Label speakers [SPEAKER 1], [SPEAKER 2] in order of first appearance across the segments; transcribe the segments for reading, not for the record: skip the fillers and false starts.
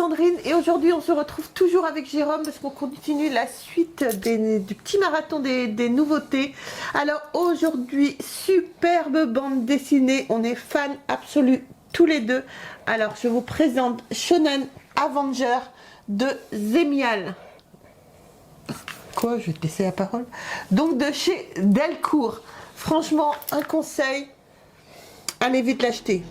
[SPEAKER 1] Sandrine et aujourd'hui on se retrouve toujours avec Jérôme parce qu'on continue la suite du petit marathon des nouveautés. Alors aujourd'hui, superbe bande dessinée, on est fans absolus tous les deux. Alors je vous présente Shonen Avenger de Zemial. Quoi, je vais te laisser la parole. Donc de chez Delcourt. Franchement, un conseil, allez vite l'acheter.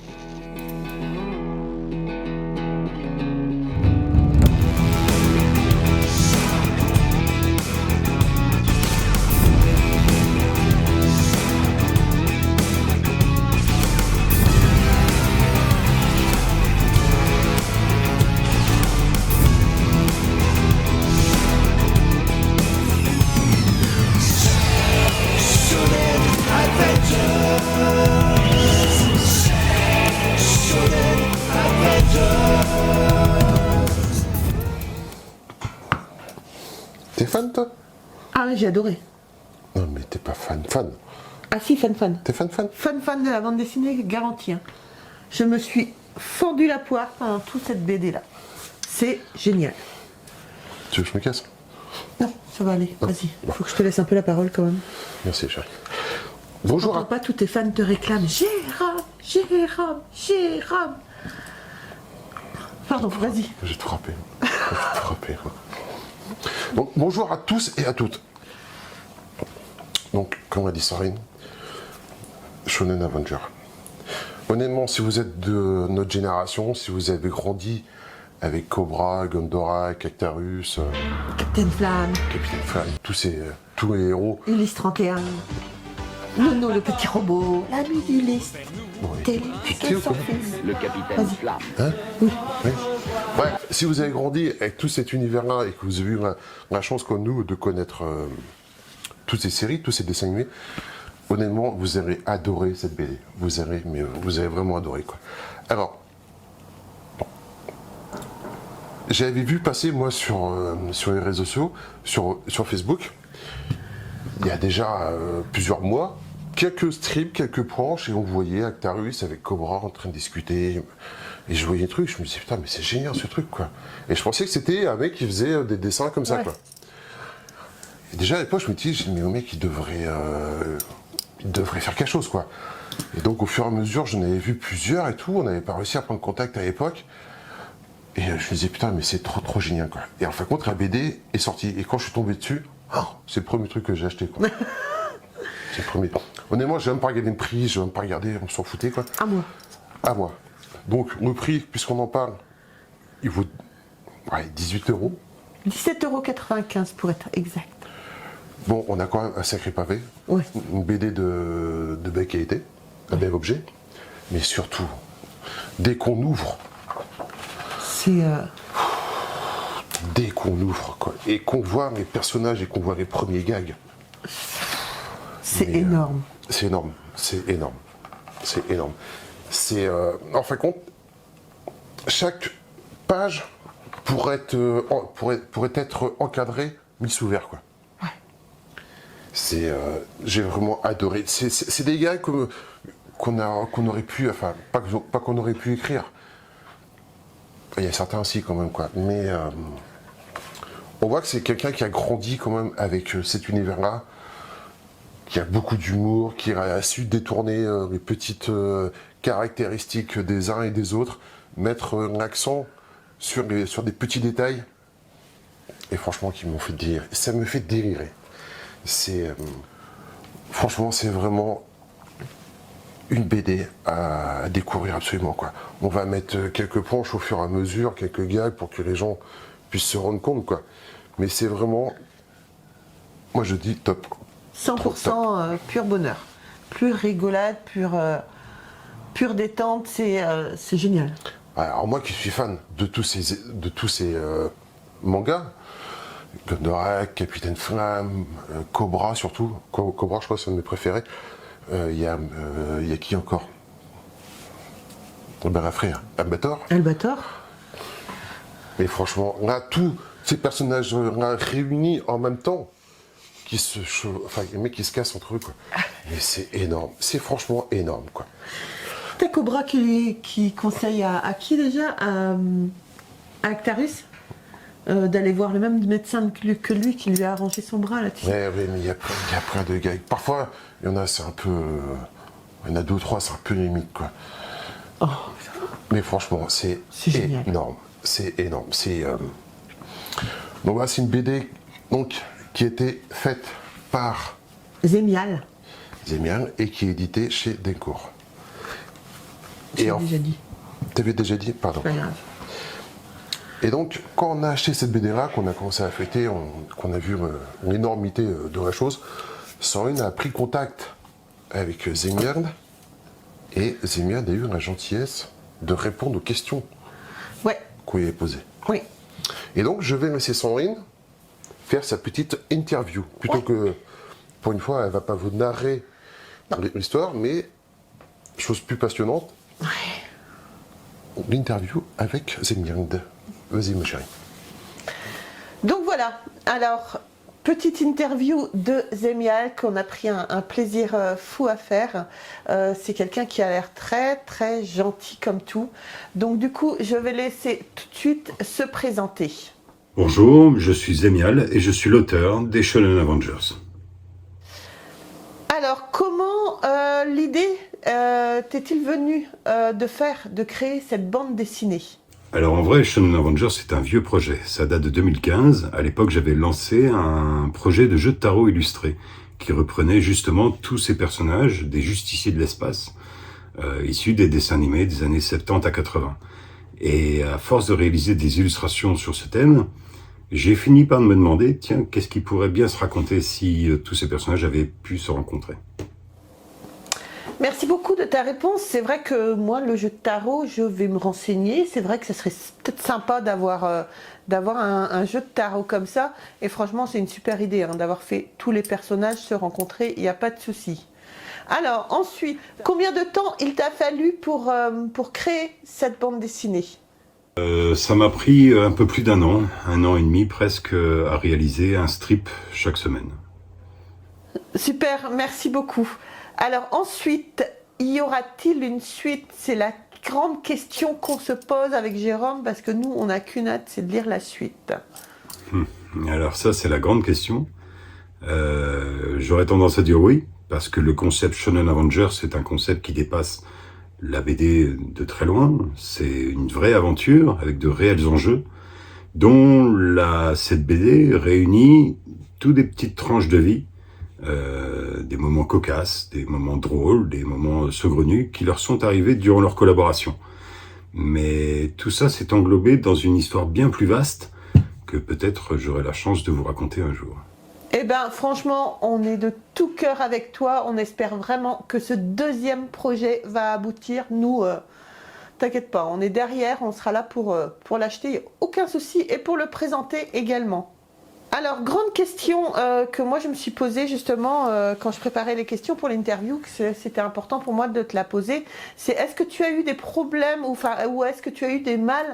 [SPEAKER 2] T'es fan, toi?
[SPEAKER 1] Ah ouais, j'ai adoré.
[SPEAKER 2] Non, mais t'es pas fan.
[SPEAKER 1] Ah si, fan.
[SPEAKER 2] T'es fan?
[SPEAKER 1] Fan de la bande dessinée, garantie. Hein. Je me suis fendu la poire pendant toute cette BD là. C'est génial.
[SPEAKER 2] Tu veux que je me casse?
[SPEAKER 1] Non, ça va aller.
[SPEAKER 2] Non.
[SPEAKER 1] Vas-y, il faut que je te laisse un peu la parole quand même.
[SPEAKER 2] Merci, chérie. Bonjour
[SPEAKER 1] Pas tous tes fans te réclament. Jérôme. Pardon, vas-y.
[SPEAKER 2] Je vais te frapper. Donc, bonjour à tous et à toutes. Donc, comme a dit Sarine, Shonen Avenger. Honnêtement, si vous êtes de notre génération, si vous avez grandi avec Cobra, Gondora, Cactarus,
[SPEAKER 1] Captain Flamme,
[SPEAKER 2] Capitaine Flamme, tous les héros.
[SPEAKER 1] Ulysse 31, Nono le petit robot, l'ami d'Ulysse, Télé,
[SPEAKER 2] Tu te sais ou quoi?
[SPEAKER 3] Le capitaine
[SPEAKER 1] Vas-y.
[SPEAKER 3] Flamme.
[SPEAKER 2] Hein? Oui. Bref, si vous avez grandi avec tout cet univers-là et que vous avez eu la chance comme nous de connaître toutes ces séries, tous ces dessins animés, honnêtement, vous aurez adoré cette BD. Vous avez vraiment adoré, quoi. Alors, j'avais vu passer, moi, sur les réseaux sociaux, sur Facebook, il y a déjà plusieurs mois, quelques strips, quelques planches, et on voyait Actarus avec Cobra en train de discuter. Et je voyais le truc, je me disais, putain, mais c'est génial ce truc, quoi. Et je pensais que c'était un mec qui faisait des dessins comme ça, quoi. Et déjà à l'époque, je me disais, mais le mec, il devrait faire quelque chose, quoi. Et donc, au fur et à mesure, j'en avais vu plusieurs et tout, on n'avait pas réussi à prendre contact à l'époque. Et je me disais, putain, mais c'est trop génial, quoi. Et en fin de compte, la BD est sortie. Et quand je suis tombé dessus, c'est le premier truc que j'ai acheté, quoi. C'est le premier. Honnêtement, je n'ai même pas regardé le prix, je n'ai même pas regardé, on s'en foutait, quoi. À moi. Donc, le prix, puisqu'on en parle, il vaut 18 €.
[SPEAKER 1] 17,95 € pour être exact.
[SPEAKER 2] Bon, on a quand même un sacré pavé.
[SPEAKER 1] Ouais.
[SPEAKER 2] Une BD de belle qualité, un bel objet. Mais surtout, dès qu'on ouvre, dès qu'on ouvre, quoi, et qu'on voit les personnages et qu'on voit les premiers gags.
[SPEAKER 1] C'est énorme.
[SPEAKER 2] C'est énorme. En fin de compte, chaque page pourrait être encadrée, mis sous verre, quoi. Ouais. J'ai vraiment adoré. C'est des gags qu'on aurait pu, enfin, pas qu'on aurait pu écrire. Il y a certains aussi, quand même, quoi. Mais on voit que c'est quelqu'un qui a grandi, quand même, avec cet univers-là, qui a beaucoup d'humour, qui a su détourner les petites caractéristiques des uns et des autres, mettre l'accent sur des petits détails, et franchement, qui m'ont fait délirer. Ça me fait délirer. Franchement, c'est vraiment une BD à découvrir absolument, quoi. On va mettre quelques planches au fur et à mesure, quelques gags pour que les gens puissent se rendre compte, quoi. Mais c'est vraiment, moi je dis top.
[SPEAKER 1] 100% pur bonheur. Pure rigolade, pure détente, c'est génial.
[SPEAKER 2] Alors moi qui suis fan de tous ces mangas, Gondora, Capitaine Flamme, Cobra surtout, Cobra je crois que c'est un de mes préférés. Il y a qui encore? Ben, la frère,
[SPEAKER 1] Albator.
[SPEAKER 2] Mais franchement, là, tous ces personnages là, réunis en même temps, les mecs qui se cassent entre eux, quoi. Mais c'est énorme, c'est franchement énorme, quoi.
[SPEAKER 1] T'as Cobra qui conseille à qui déjà? Actarus d'aller voir le même médecin que lui qui lui a arrangé son bras là-dessus.
[SPEAKER 2] Ouais, mais il y a plein de gars. Parfois, il y en a, c'est un peu. Il y en a 2 ou 3, c'est un peu limite, quoi.
[SPEAKER 1] Oh,
[SPEAKER 2] mais franchement, c'est
[SPEAKER 1] génial.
[SPEAKER 2] énorme. C'est énorme. Donc là, c'est une BD donc, qui a été faite par
[SPEAKER 1] Zémial.
[SPEAKER 2] Et qui est éditée chez Delcourt.
[SPEAKER 1] J'ai déjà dit.
[SPEAKER 2] T'avais déjà dit? Pardon.
[SPEAKER 1] Pas grave.
[SPEAKER 2] Et donc, quand on a acheté cette BD-là, qu'on a commencé à fêter, qu'on a vu l'énormité de la chose, Sandrine a pris contact avec Zemiard, et Zemiard a eu la gentillesse de répondre aux questions qu'on lui avait posées.
[SPEAKER 1] Oui.
[SPEAKER 2] Et donc, je vais laisser Sandrine faire sa petite interview, plutôt que, pour une fois, elle ne va pas vous narrer l'histoire, mais, chose plus passionnante, l'interview avec Zemiard. Vas-y, ma chérie.
[SPEAKER 1] Donc voilà, alors, petite interview de Zemial qu'on a pris un plaisir fou à faire. C'est quelqu'un qui a l'air très très gentil comme tout. Donc du coup, je vais laisser tout de suite se présenter.
[SPEAKER 3] Bonjour, je suis Zemial et je suis l'auteur des Shonen Avengers.
[SPEAKER 1] Alors, comment l'idée t'est-il venue de créer cette bande dessinée ?
[SPEAKER 3] Alors en vrai, Shonen Avengers, c'est un vieux projet. Ça date de 2015. À l'époque, j'avais lancé un projet de jeu de tarot illustré qui reprenait justement tous ces personnages, des justiciers de l'espace, issus des dessins animés des années 70 à 80. Et à force de réaliser des illustrations sur ce thème, j'ai fini par me demander, tiens, qu'est-ce qui pourrait bien se raconter si tous ces personnages avaient pu se rencontrer ?
[SPEAKER 1] Merci beaucoup de ta réponse. C'est vrai que moi, le jeu de tarot, je vais me renseigner. C'est vrai que ça serait peut-être sympa d'avoir un jeu de tarot comme ça. Et franchement, c'est une super idée d'avoir fait tous les personnages se rencontrer. Il n'y a pas de souci. Alors, ensuite, combien de temps il t'a fallu pour créer cette bande dessinée ?
[SPEAKER 3] Ça m'a pris un peu plus d'1 an et demi presque, à réaliser un strip chaque semaine.
[SPEAKER 1] Super, merci beaucoup. Alors ensuite, y aura-t-il une suite ? C'est la grande question qu'on se pose avec Jérôme, parce que nous, on n'a qu'une hâte, c'est de lire la suite.
[SPEAKER 3] Alors ça, c'est la grande question. J'aurais tendance à dire oui, parce que le concept Shonen Avengers, c'est un concept qui dépasse la BD de très loin. C'est une vraie aventure, avec de réels enjeux, dont cette BD réunit toutes des petites tranches de vie, des moments cocasses, des moments drôles, des moments saugrenus qui leur sont arrivés durant leur collaboration. Mais tout ça s'est englobé dans une histoire bien plus vaste que peut-être j'aurai la chance de vous raconter un jour.
[SPEAKER 1] Eh bien, franchement, on est de tout cœur avec toi. On espère vraiment que ce deuxième projet va aboutir. Nous, t'inquiète pas, on est derrière, on sera là pour l'acheter, aucun souci, et pour le présenter également. Alors, grande question que moi je me suis posée justement quand je préparais les questions pour l'interview, que c'était important pour moi de te la poser, c'est est-ce que tu as eu des problèmes ou est-ce que tu as eu des mal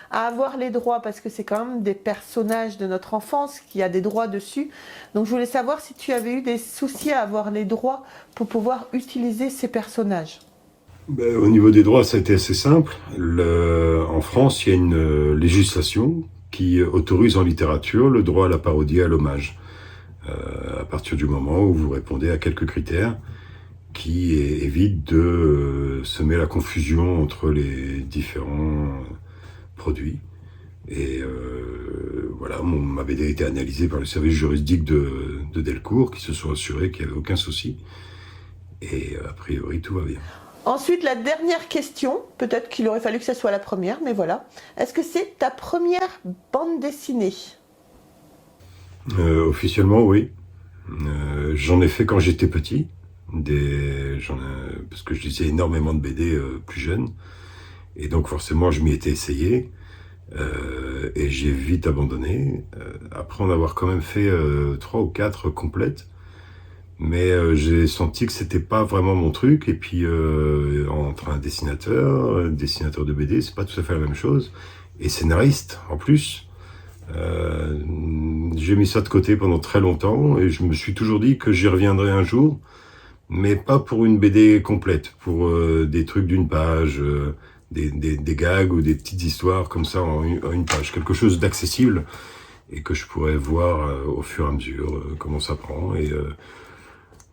[SPEAKER 1] à avoir les droits, parce que c'est quand même des personnages de notre enfance qui a des droits dessus. Donc je voulais savoir si tu avais eu des soucis à avoir les droits pour pouvoir utiliser ces personnages.
[SPEAKER 3] Au niveau des droits, ça a été assez simple. En France, il y a une législation qui autorise en littérature le droit à la parodie et à l'hommage, à partir du moment où vous répondez à quelques critères qui évitent de semer la confusion entre les différents produits. Et voilà, ma BD a été analysée par le service juridique de Delcourt, qui se sont assurés qu'il n'y avait aucun souci. Et a priori, tout va bien.
[SPEAKER 1] Ensuite, la dernière question, peut-être qu'il aurait fallu que ce soit la première, mais voilà. Est-ce que c'est ta première bande dessinée ?
[SPEAKER 3] Officiellement, oui. J'en ai fait quand j'étais petit, parce que je lisais énormément de BD plus jeune. Et donc forcément, je m'y étais essayé. Et j'ai vite abandonné. Après en avoir quand même fait 3 ou 4 complètes. Mais j'ai senti que c'était pas vraiment mon truc. Et puis entre un dessinateur de BD, c'est pas tout à fait la même chose. Et scénariste en plus. J'ai mis ça de côté pendant très longtemps et je me suis toujours dit que j'y reviendrai un jour, mais pas pour une BD complète, pour des trucs d'une page, des gags ou des petites histoires comme ça en une page. Quelque chose d'accessible et que je pourrais voir au fur et à mesure comment ça prend. Et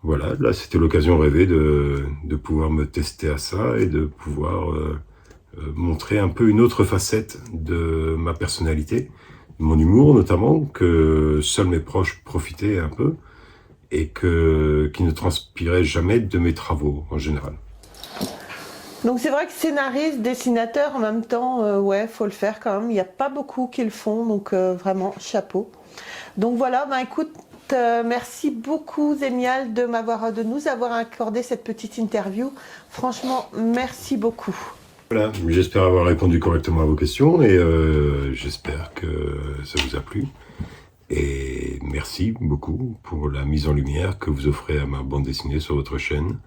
[SPEAKER 3] voilà, là c'était l'occasion rêvée de pouvoir me tester à ça et de pouvoir montrer un peu une autre facette de ma personnalité, mon humour notamment, que seuls mes proches profitaient un peu et qui ne transpirait jamais de mes travaux en général.
[SPEAKER 1] Donc c'est vrai que scénariste, dessinateur en même temps, ouais, faut le faire quand même. Il n'y a pas beaucoup qui le font, donc vraiment chapeau. Donc voilà, ben écoute, merci beaucoup Zémial de nous avoir accordé cette petite interview. Franchement, merci beaucoup.
[SPEAKER 3] Voilà, j'espère avoir répondu correctement à vos questions et j'espère que ça vous a plu. Et merci beaucoup pour la mise en lumière que vous offrez à ma bande dessinée sur votre chaîne.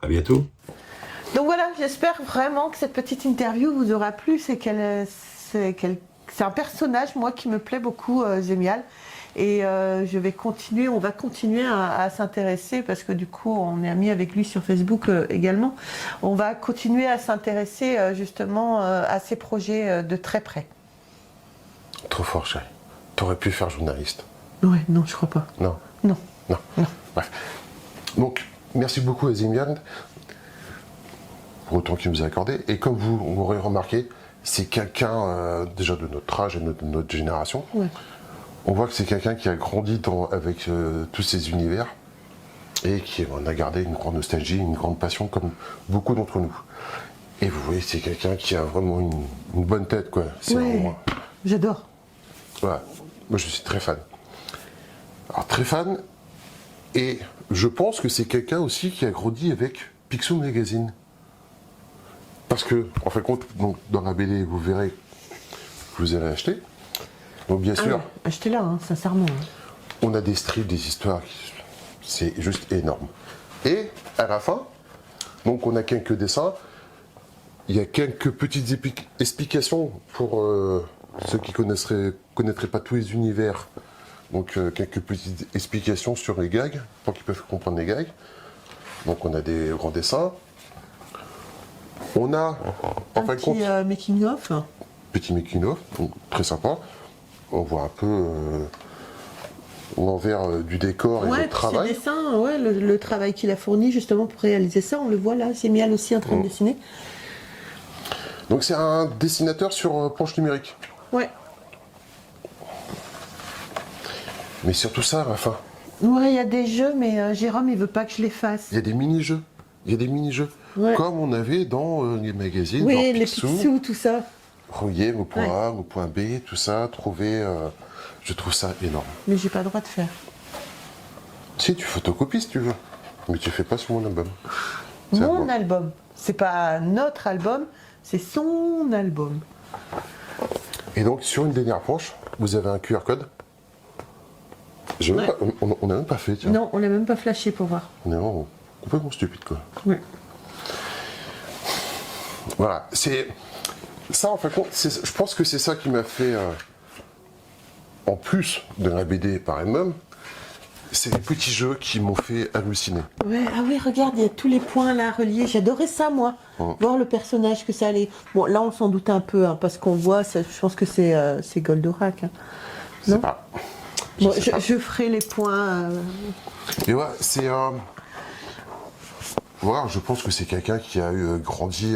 [SPEAKER 3] À bientôt.
[SPEAKER 1] Donc voilà, j'espère vraiment que cette petite interview vous aura plu. C'est un personnage, moi, qui me plaît beaucoup, Zémial. Et on va continuer à s'intéresser, parce que du coup, on est amis avec lui sur Facebook également. On va continuer à s'intéresser justement à ses projets de très près.
[SPEAKER 2] Trop fort, chérie. T'aurais pu faire journaliste.
[SPEAKER 1] Ouais, non, je crois pas.
[SPEAKER 2] Non.
[SPEAKER 1] Non.
[SPEAKER 2] Non. Bref. Donc, merci beaucoup à Zémial pour le temps qu'il nous a accordé. Et comme vous l'aurez remarqué, c'est quelqu'un déjà de notre âge et de notre génération.
[SPEAKER 1] Ouais.
[SPEAKER 2] On voit que c'est quelqu'un qui a grandi avec tous ces univers et qui en a gardé une grande nostalgie, une grande passion, comme beaucoup d'entre nous. Et vous voyez, c'est quelqu'un qui a vraiment une bonne tête, quoi. C'est
[SPEAKER 1] Ouais,
[SPEAKER 2] vraiment...
[SPEAKER 1] j'adore.
[SPEAKER 2] Voilà. Moi, je suis très fan. Alors, très fan, et je pense que c'est quelqu'un aussi qui a grandi avec Picsou Magazine. Parce que, en fin de compte, donc, dans la BD, vous verrez que vous allez acheter. Donc, bien sûr,
[SPEAKER 1] ouais, achetez-la, hein, sincèrement. Hein.
[SPEAKER 2] on a des strips, des histoires, c'est juste énorme. Et à la fin, donc on a quelques dessins, il y a quelques petites explications pour ceux qui connaîtraient pas tous les univers. Donc quelques petites explications sur les gags, pour qu'ils peuvent comprendre les gags. Donc on a des grands dessins. On a, en fin de compte,
[SPEAKER 1] making of.
[SPEAKER 2] petit making-of, donc très sympa. On voit un peu l'envers du décor et
[SPEAKER 1] Ouais,
[SPEAKER 2] du travail.
[SPEAKER 1] ses dessins, ouais, le travail qu'il a fourni justement pour réaliser ça, on le voit là, c'est Mial aussi en train de dessiner.
[SPEAKER 2] Donc c'est un dessinateur sur planche numérique.
[SPEAKER 1] Ouais.
[SPEAKER 2] Mais surtout ça, à la fin,
[SPEAKER 1] Ouais, il y a des jeux, mais Jérôme, il veut pas que je les fasse.
[SPEAKER 2] il y a des mini-jeux. Il y a des mini-jeux.
[SPEAKER 1] Ouais.
[SPEAKER 2] Comme on avait dans les magazines,
[SPEAKER 1] Oui,
[SPEAKER 2] genre
[SPEAKER 1] les
[SPEAKER 2] Picsou,
[SPEAKER 1] Picsou, tout ça.
[SPEAKER 2] relier au point A, au point B, tout ça, trouver... je trouve ça énorme.
[SPEAKER 1] Mais j'ai pas le droit de faire.
[SPEAKER 2] Si, tu photocopies si tu veux. Mais tu fais pas sur mon album. C'est à
[SPEAKER 1] Mon
[SPEAKER 2] moi.
[SPEAKER 1] album. C'est pas notre album, c'est son album.
[SPEAKER 2] Et donc, sur une dernière planche, vous avez un QR code.
[SPEAKER 1] Ouais.
[SPEAKER 2] On n'a même pas fait, tiens.
[SPEAKER 1] Non, on l'a même pas flashé pour voir.
[SPEAKER 2] On est vraiment complètement stupide, quoi.
[SPEAKER 1] Ouais.
[SPEAKER 2] Voilà, c'est... Ça, en fait, je pense que c'est ça qui m'a fait... en plus de la BD par elle-même, c'est les petits jeux qui m'ont fait halluciner.
[SPEAKER 1] Ouais, ah oui, regarde, il y a tous les points là reliés. J'adorais ça, moi. Voir le personnage que ça allait. Bon, là, on s'en doute un peu, hein, parce qu'on voit, je pense que c'est Goldorak. Hein.
[SPEAKER 2] Je sais
[SPEAKER 1] Non.
[SPEAKER 2] pas.
[SPEAKER 1] Bon,
[SPEAKER 2] sais pas.
[SPEAKER 1] je ferai les points.
[SPEAKER 2] Et ouais, c'est... voilà, je pense que c'est quelqu'un qui a grandi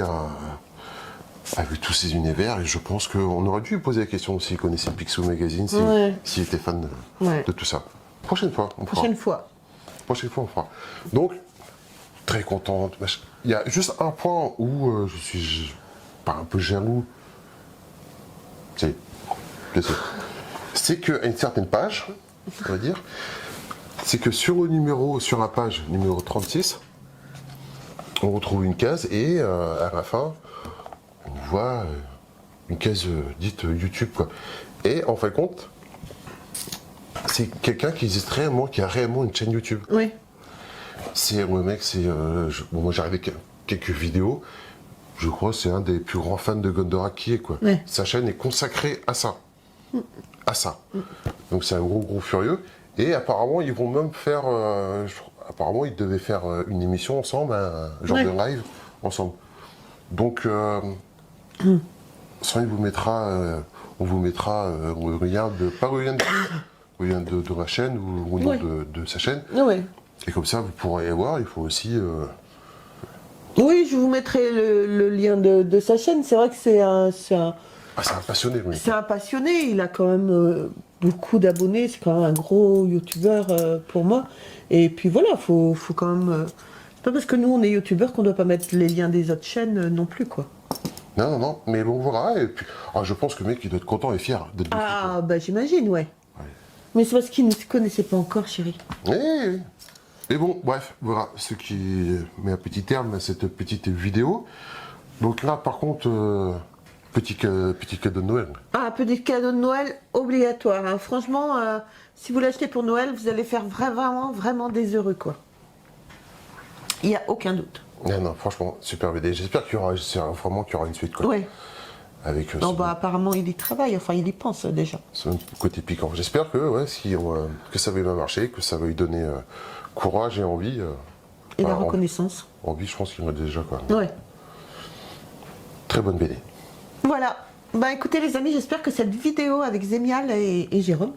[SPEAKER 2] avec tous ces univers, et je pense qu'on aurait dû lui poser la question s'il connaissait Picsou Magazine, s'il était fan de tout ça. Prochaine fois, on fera.
[SPEAKER 1] Prochaine fois.
[SPEAKER 2] Prochaine fois, on fera. Donc, très contente. Il y a juste un point où je suis pas un peu jaloux. C'est qu'à une certaine page, on va dire, c'est que sur la page numéro 36, on retrouve une case et à la fin, on voit une case dite YouTube, quoi. Et en fin de compte, c'est quelqu'un qui existe réellement, qui a réellement une chaîne YouTube.
[SPEAKER 1] Oui.
[SPEAKER 2] C'est le mec, moi j'ai regardé quelques vidéos. Je crois que c'est un des plus grands fans de Goldorak qui est, quoi.
[SPEAKER 1] Ouais.
[SPEAKER 2] Sa chaîne est consacrée à ça. À ça. Donc c'est un gros furieux. Et apparemment, ils vont même faire... apparemment, ils devaient faire une émission ensemble, un genre de live ensemble. Donc, Sandrine vous mettra, on vous mettra le lien pas le lien de ma chaîne ou le nom de sa chaîne.
[SPEAKER 1] Ouais.
[SPEAKER 2] Et comme ça, vous pourrez voir. Il faut aussi.
[SPEAKER 1] Oui, je vous mettrai le lien de sa chaîne. C'est vrai que c'est un
[SPEAKER 2] Ah, c'est un passionné, oui.
[SPEAKER 1] c'est un passionné. Il a quand même beaucoup d'abonnés. C'est quand même un gros youtubeur pour moi. Et puis voilà, faut quand même. C'est pas parce que nous on est youtubeurs qu'on doit pas mettre les liens des autres chaînes non plus, quoi.
[SPEAKER 2] Non, mais bon, voilà. Et puis, je pense que le mec, il doit être content et fier d'être dessus,
[SPEAKER 1] Ah, bah j'imagine, ouais.
[SPEAKER 2] Ouais.
[SPEAKER 1] Mais c'est parce qu'il ne se connaissait pas encore, chérie.
[SPEAKER 2] quoi. Oui. Mais bon, bref, voilà ce qui met un petit terme à cette petite vidéo. Donc là, par contre, petit cadeau de Noël.
[SPEAKER 1] Ah, petit cadeau de Noël obligatoire, hein. Franchement, si vous l'achetez pour Noël, vous allez faire vraiment des heureux, quoi. Il n'y a aucun doute.
[SPEAKER 2] Non, franchement, super BD. J'espère qu'il y aura vraiment qu'il y aura une suite, quoi.
[SPEAKER 1] Ouais.
[SPEAKER 2] Avec
[SPEAKER 1] Non, bah apparemment il y travaille, enfin il y pense déjà.
[SPEAKER 2] ce côté piquant. J'espère que, ouais, que ça va bien marcher, que ça va lui donner courage et envie.
[SPEAKER 1] Et la
[SPEAKER 2] Enfin,
[SPEAKER 1] reconnaissance.
[SPEAKER 2] Envie, je pense qu'il en a déjà, quoi.
[SPEAKER 1] Ouais.
[SPEAKER 2] Très bonne BD.
[SPEAKER 1] Voilà. Bah écoutez les amis, j'espère que cette vidéo avec Zémial et Jérôme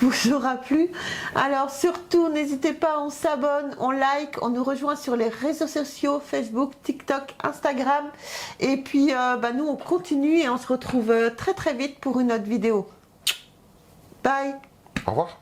[SPEAKER 1] vous aura plu. Alors surtout, n'hésitez pas, on s'abonne, on like, on nous rejoint sur les réseaux sociaux, Facebook, TikTok, Instagram. Et puis nous on continue et on se retrouve très vite pour une autre vidéo. Bye.
[SPEAKER 2] Au revoir.